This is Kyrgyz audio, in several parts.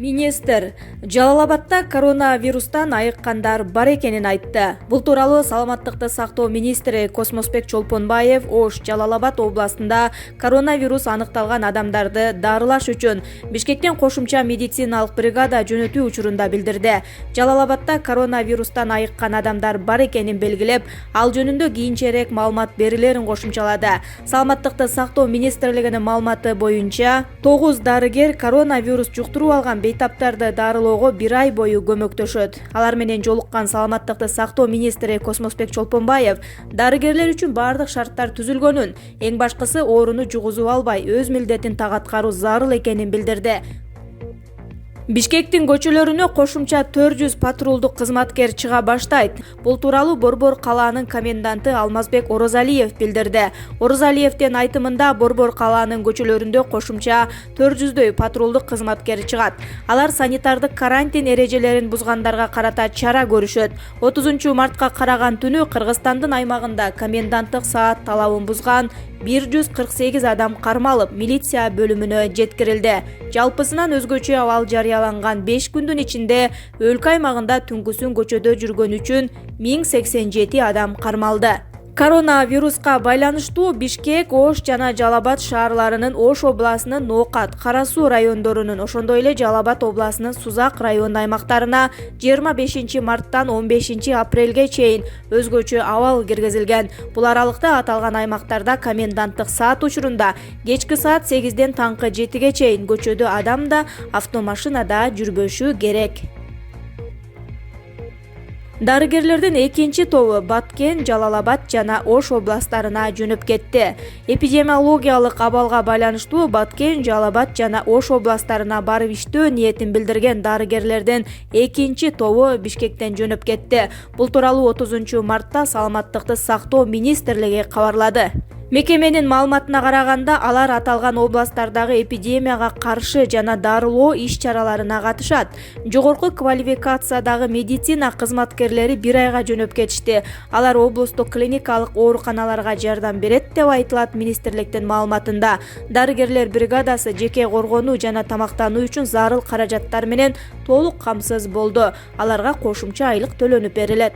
Министр Жалал-Абадта коронавирустан айыккандар бар экенин айтты. Бул тууралуу саламаттыкты сактоо министри Космосбек Чолпонбаев Ош Жалал-Абад областында коронавирус аныкталган адамдарды дарылаш үчүн Бишкектен кошумча медициналык бригада жөнөтүү учурунда билдирди. Жалал-Абадта коронавирустан айыккан адамдар бар экенин белгилеп, ал жөнүндө кийинчерээк маалымат берилерин кошумчалады. Саламаттыкты сактоо министрлигинин маалыматы боюнча 9 дарыгер коронавирус жуктуруп алган бейтаптарды дарылоого 1 ай бою көмөктөшөт. Алар менен жолуккан саламаттыкты сактоо министри Космосбек Чолпонбаев дарыгерлер үчүн бардык шарттар түзүлгөнүн, эң башкысы ооруну жугузуп албай өз милдетин так аткаруу зарыл экенин билдирди. Бишкектин көчөлөрүнө кошумча 400 патрулдук кызматкер чыга баштайт. Бул тууралуу Борбор калаанын коменданты Алмазбек Орозалиев билдирди. Орозалиевдин айтымында Борбор калаанын көчөлөрүндө кошумча 400дөй патрулдук кызматкер чыгат. Алар санитардык карантин эрежелерин бузгандарга карата чара көрүшөт. 30 мартка караган түнү Кыргызстандын аймагында коменданттык саат талабын бузган 148 адам кармалып, милиция бөлүмүнө жеткирилди. Жалпысынан өзгөчө абал жарыяланган 5 күндүн ичинде өлкө аймагында түнкүсүн көчөдө жүргөн үчүн 1087 адам кармалды. Коронавируска байланыштуу Бишкек, Ош жана Жалал-Абад шаарларынын Ош областынын Ноокат, Кара Суу райондорунун, ошондой эле Жалал-Абад областынын Сузак район аймактарына 25 марттан 15 апрелге чейин өзгөчө абал киргизилген. Бул аралыкта аталган аймактарда коменданттык саат учурунда кечки саат 8ден таңкы 7ге чейин көчөдө адам да, автомашинада жүрбөшү керек. Дарыгерлердин экинчи тобу Баткен, Жалал-Абад жана Ош областтарына жөнөп кетти. Эпидемиологиялык абалга байланыштуу Баткен, Жалал-Абад жана Ош областтарына барып иштөө ниетин билдирген дарыгерлердин экинчи тобу Бишкектен жөнөп кетти. Бул тууралуу 30 мартта саламаттыкты сактоо министрлиги кабарлады. Мекеменин маалыматына караганда, алар аталган областтардагы эпидемияга каршы жана дарылоо иш-чараларына катышат. Жогорку квалификациядагы медицина кызматкерлери 1 айга жөнөп кетишти. Алар облустук клиникалык ооруканаларга жардам берет деп айтылат министрликтин маалыматында. Дарыгерлер бригадасы жеке коргонуу жана тамактануу үчүн зарыл каражаттар менен толук камсыз болду. Аларга кошумча айлык төлөнүп берилет.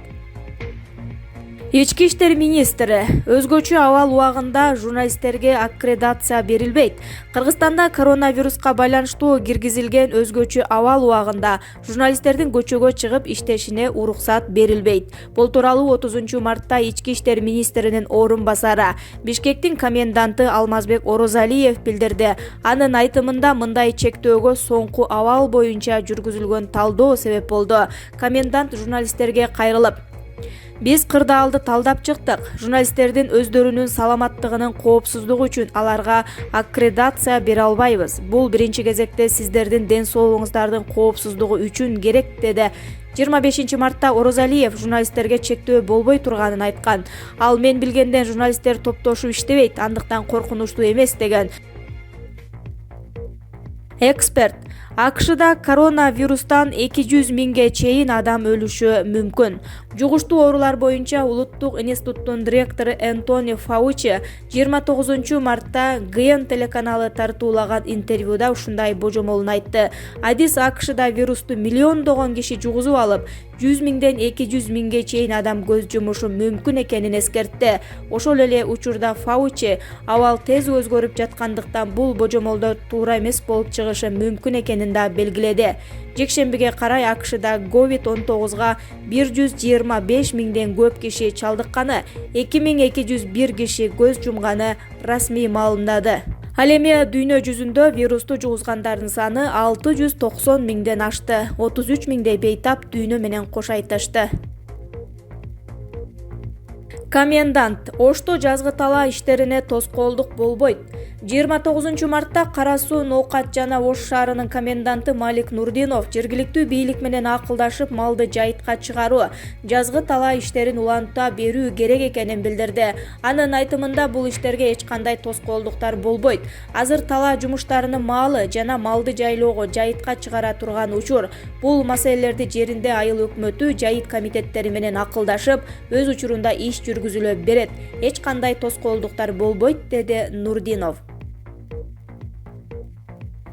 Ички иштер министри өзгөчө абал убагында журналисттерге аккредитация берилбейт. Кыргызстанда коронавируска байланыштуу киргизилген өзгөчө абал убагында журналисттердин көчөгө чыгып иштешине уруксат берилбейт. Бул тууралуу 30 мартта ички иштер министринин орун басары Бишкектин коменданты Алмазбек Орозалиев билдирди. Анын айтымында мындай чектөөгө соңку абал боюнча жүргүзүлгөн талдоо себеп болду. Комендант журналисттерге кайрылып: "Биз кырдаалды талдап чыктык. Журналисттердин өздөрүнүн саламаттыгынын коопсуздугу үчүн аларга аккредитация бере албайбыз. Бул биринчи кезекте сиздердин ден соолугуңуздардын коопсуздугу үчүн керек", деди. 25 мартта Орозалиев журналисттерге чектөө болбой турганын айткан. Ал "Мен билгенден журналисттер топтошуп иштебейт, андыктан коркунучтуу эмес", деген. Эксперт: АКШда коронавирустан 200 миңге чейин адам өлүшү мүмкүн. Жугуштуу оорулар боюнча улуттук институттун директору Энтони Фаучи 29 мартта ГН телеканалы тартуулаган интервьюда ушундай божомолун айтты. Адис АКШда вирусту миллиондогон киши жугузуп алып, 100 миңден 200 миңге чейин адам көз жумушу мүмкүн экенин эскертти. Ошол эле учурда Фаучи абал тез өзгөрүп жаткандыктан бул божомолдор туура эмес болуп чыгышы мүмкүн экенин да белгиледи. Жекшембиге карай АКШда COVID-19га 125 миңден көп киши чалдыкканы, 2201 киши көз жумганы расмий маалымдады. Ал эми дүйнө жүзүндө вирусту жугузгандардын саны 690 миңден ашты. 33 миңдей бейтап дүйнө менен кош айтышты. Комендант: Ошто жазгы талаа иштерине тоскоолдук болбойт. 29 мартта Кара Суу, Ноокат жана Ош шаарынын коменданты Малик Нурдинов жергиликтүү бийлик менен акылдашып малды жайытка чыгаруу, жазгы талаа иштерин уланта берүү керек экенин билдирди. Анын айтымында бул иштерге эч кандай тоскоолдуктар болбойт. Азыр талаа жумуштарынын маалы жана малды жайлоого жайытка чыгара турган учур. Бул маселелерди жеринде айыл өкмөтү, жайыт комитеттери менен акылдашып, өз учурунда иш жүргүзүлө берет. Эч кандай тоскоолдуктар болбойт, деди Нурдинов.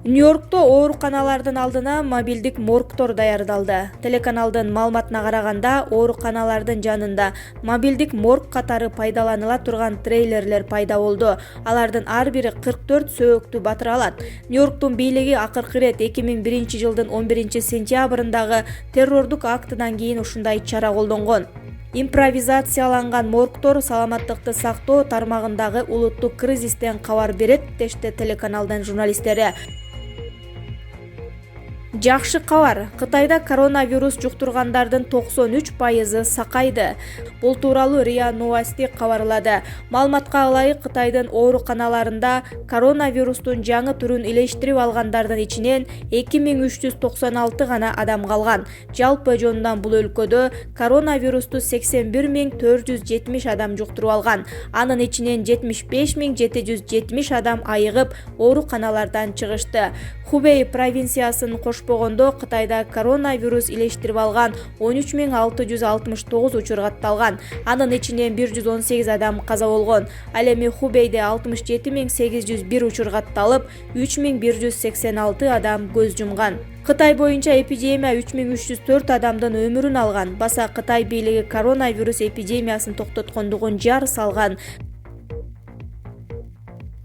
Нью-Йоркто ооруканалардын алдына мобилдик моргтор даярдалды. Телеканалдын маалыматына караганда, ооруканалардын жанында мобилдик морг катары пайдаланыла турган трейлерлер пайда болду. Алардын ар бири 44 сөөктү батыра алат. Нью-Йорктун бийлиги акыркы ирет 2001-жылдын 11-сентябрындагы террордук актыдан кийин ушундай чара колдонгон. Импровизацияланган моргтор саламаттыкты сактоо тармагындагы улуттук кризистен кабар берет, дешти телеканалдын журналисттери. Жакшы кабар. Кытайда коронавирус жуктургандардын 93% сакайды. Бул тууралуу РИА Новости кабарлады. Маалыматка ылайык, Кытайдын ооруканаларында коронавирустун жаңы түрүн илештирип алгандардын ичинен 2396 гана адам калган. Жалпы жонунан бул өлкөдө коронавирусту 81470 адам жуктуруп алган. Анын ичинен 75770 адам айыгып, ооруканалардан чыгышты. Хубей провинциясын кошпогондо Кытайда коронавирус илештирип алган 13669 учур катталган. Анын ичинен 118 адам каза болгон. Ал эми Хубейде 67801 учур катталып, 3186 адам көз жумган. Кытай боюнча эпидемия 3304 адамдын өмүрүн алган. Баса Кытай бийлиги коронавирус эпидемиясын токтоткондугун жар салган.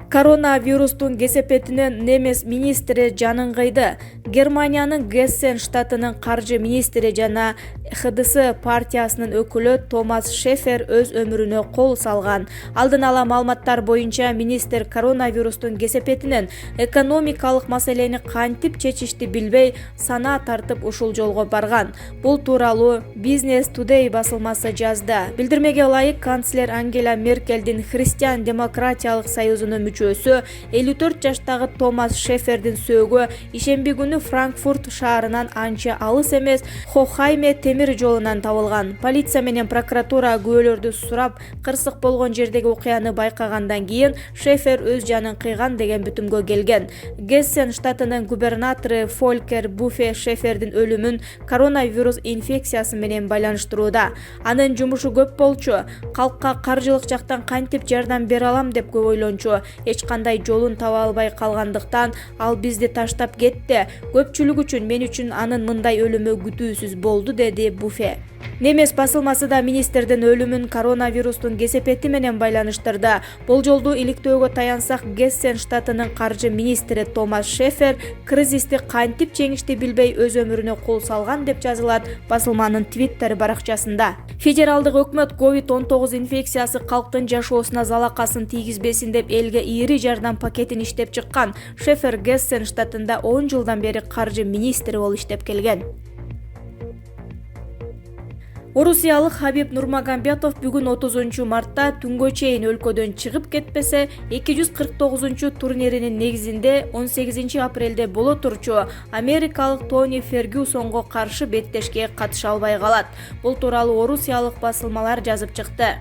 Коронавирустун кесепетинен немес министри жанын кыйды. Германиянын Гессен штатынын каржы министри жана ХДС партиясынын өкүлү Томас Шефер өз өмүрүнө кол салган. Алдын ала маалыматтар боюнча министр коронавирустун кесепетинен экономикалык маселени кантип чечишти билбей санаа тартып ушул жолго барган. Бул тууралуу Business Today басылмасы жазды. Билдирмеге ылайык, канцлер Ангела Меркелдин Христиан демократиялык союзунун мүчөсү 54 жаштагы Томас Шефердин сөөгү ишемби күнү Франкфурт шаарынан анча алыс эмес Хохайме темир жолунан табылган. Полиция менен прокуратура күбөлөрдү сурап, кырсык болгон жердеги окуяны байкагандан кийин Шефер өз жанын кыйган деген бүтүмгө келген. Гессен штатынын губернатору Фолькер Буфе Шефердин өлүмүн коронавирус инфекциясы менен байланыштырууда. Анын жумушу көп болчу. Калкка каржылык жактан кантип жардам бере алам деп көп ойлончу. Эч кандай жолун таба албай калгандыктан ал бизди таштап кетти. Көпчүлүк үчүн, мен үчүн анын мындай өлүмү күтүүсүз болду, деди Буфе. Немес басылмасы да министрдин өлүмүн коронавирустун кесепети менен байланыштырды. Болжолду иликтөөгө таянсак, Гессен штатынын каржы министри Томас Шефер кризисти кантип жеңишти билбей өз өмүрүнө кол салган деп жазылат басылманын Твиттер баракчасында. Федералдык өкмөт COVID-19 инфекциясы калктын жашоосуна залакасын тийгизбесин деп элге ийри жардам пакетин иштеп чыккан. Шефер Гессен штатында 10 жылдан бери каржы министри болуп иштеп келген. Орусиялык Хабиб Нурмагомедов бүгүн 30 мартта түнгө чейин өлкөдөн чыгып кетпесе, 249 турниринин негизинде 18 апрелде боло турчу америкалык Тони Фергюсонго каршы беттешке катыша албай калат. Бул тууралуу орусиялык басылмалар жазып чыкты.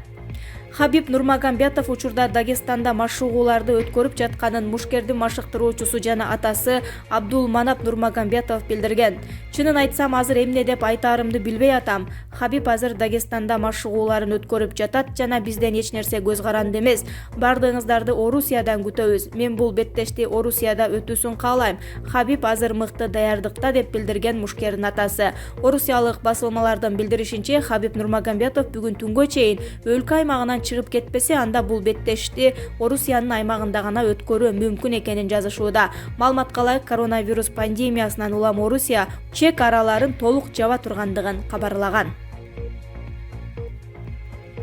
Хабиб Нурмагомедов учурда Дагестанда машыгууларды өткөрүп жатканын мушкердин машыктыруучусу жана атасы Абдул Манап Нурмагомедов билдирген. Чынын айтсам, азыр эмне деп айтаарымды билбей атам. Хабиб азыр Дагестанда машыгууларын өткөрүп жатат жана бизден эч нерсе көз каранды эмес. Бардыгыңыздарды Орусиядан күтөбүз. Мен бул беттешти Орусияда өтүүсүн каалайм. Хабиб азыр мыкты даярдыкта, деп билдирген мушкердин атасы. Орусиялык басылмалардын билдиришинче, Хабиб Нурмагомедов бүгүн түнгө чейин өлкө аймагынан чыгып кетпесе, анда бул беттешти Орусиянын аймагында гана өткөрүү мүмкүн экенин жазышууда. Маалыматка ылайык, коронавирус пандемиясынан улам Орусия чек араларын толук жаба тургандыгын кабарлаган.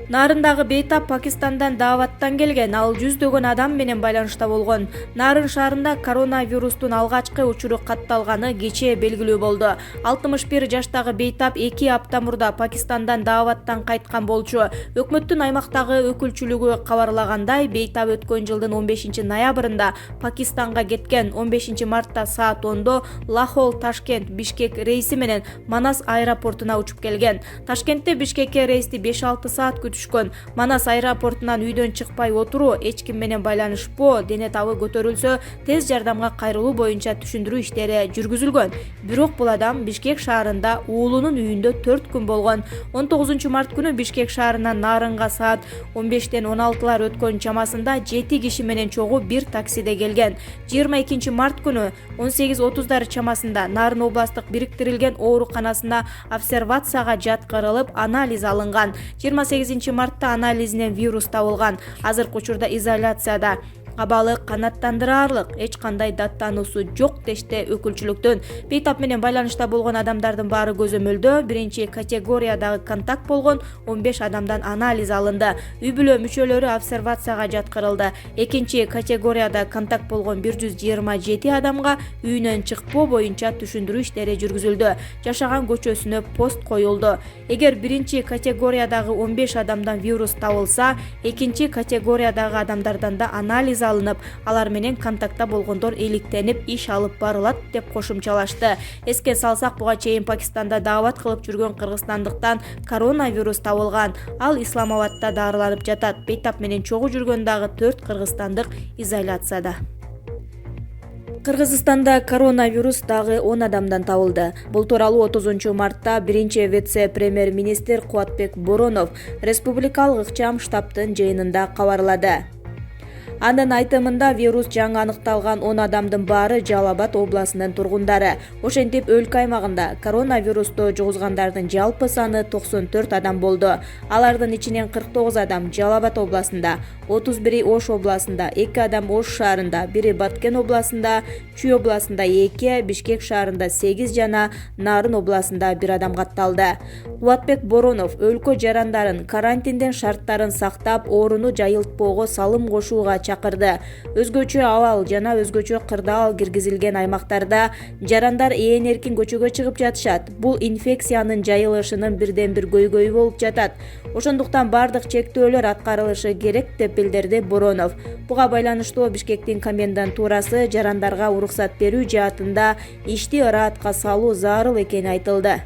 Нарындагы бейтап Пакистандан дааваттан келген, ал жүздөгөн адам менен байланышта болгон. Нарын шаарында коронавирустун алгачкы учуру катталганы кечээ белгилүү болду. 61 жаштагы бейтап 2 апта мурда Пакистандан дааваттан кайткан болчу. Өкмөттүн аймактагы өкүлчүлүгү кабарлагандай, бейтап өткөн жылдын 15 ноябрында Пакистанга кеткен. 15 мартта саат 10-до Лахол Ташкент Бишкек рейси менен Манас аэропортуна учуп келген. Ташкентте Бишкекке рейсти 5-6 саат күтүш түшкөн. Манас аэропортунан үйдөн чыкпай отуруу, эч ким менен байланышпоо, дене табы көтөрүлсө тез жардамга кайрылуу боюнча түшүндүрүү иштери жүргүзүлгөн. Бирок бул адам Бишкек шаарында уулунун үйүндө 4 күн болгон. 19 март күнү Бишкек шаарынан Нарынга саат 15-тен 16-лар өткөн чамасында 7 киши менен чогуу бир таксиде келген. 22 март күнү 18:30 чамасында Нарын областык бириктирилген ооруканасына обсервацияга жаткырылып анализ алынган. 28 мартта анализинен вирус табылган. Азыркы учурда изоляцияда. Абалы канаттандырарлык, эч кандай даттануусу жок дешти өкүлчүлүктөн. Бейтап менен байланышта болгон адамдардын баары көзөмөлдө. Биринчи категориядагы контакт болгон 15 адамдан анализ алынды. Үй бүлө мүчөлөрү обсервацияга жаткырылды. Экинчи категорияда контакт болгон 127 адамга үйүнөн чыкпоо боюнча түшүндүрүү иштери жүргүзүлдү. Жашаган көчөсүнө пост коюлду. Эгер биринчи категориядагы 15 адамдан вирус табылса, экинчи категориядагы адамдардан да анализ алынып, алар менен контактта болгондор иликтенип, иш алып барылат деп кошумчалашты. Эске салсак, буга чейин Пакистанда даават кылып жүргөн кыргызстандыктан коронавирус табылган. Ал Исламабадта дарыланып жатат. Бейтап менен чогуу жүргөн дагы 4 кыргызстандык изоляцияда. Кыргызстанда коронавирус дагы 10 адамдан табылды. Бул тууралуу 30 мартта биринчи вице-премьер-министр Кубатбек Боронов республикалык ыкчам штабтын жыйынында кабарлады. Анын айтымында вирус жаңы аныкталган 10 адамдын баары Жалал Абад областынын тургундары. Ошентип өлкө аймагында коронавирусту жугузгандардын жалпы саны 94 адам болду. Алардын ичинен 49 адам Жалал Абад областында, 31 Ош областында, 2 адам Ош шаарында, 1 Баткен областында, Чүй областында 2, Бишкек шаарында 8 жана Нарын областында 1 адам катталды. Кубатбек Боронов өлкө жарандарын карантиндин шарттарын сактап, ооруну жайылтпоого салым кошууга чакырды. Өзгөчө абал жана өзгөчө кырдаал киргизилген аймактарда жарандар ээн эркин көчөгө чыгып жатышат. Бул инфекциянын жайылышынын бирден бир көйгөйү болуп жатат. Ошондуктан бардык чектөөлөр аткарылышы керек деп билдирди Боронов. Буга байланыштуу Бишкектин комендантурасы жарандарга уруксат берүү жаатында ишти ыраатка салуу зарыл экени айтылды.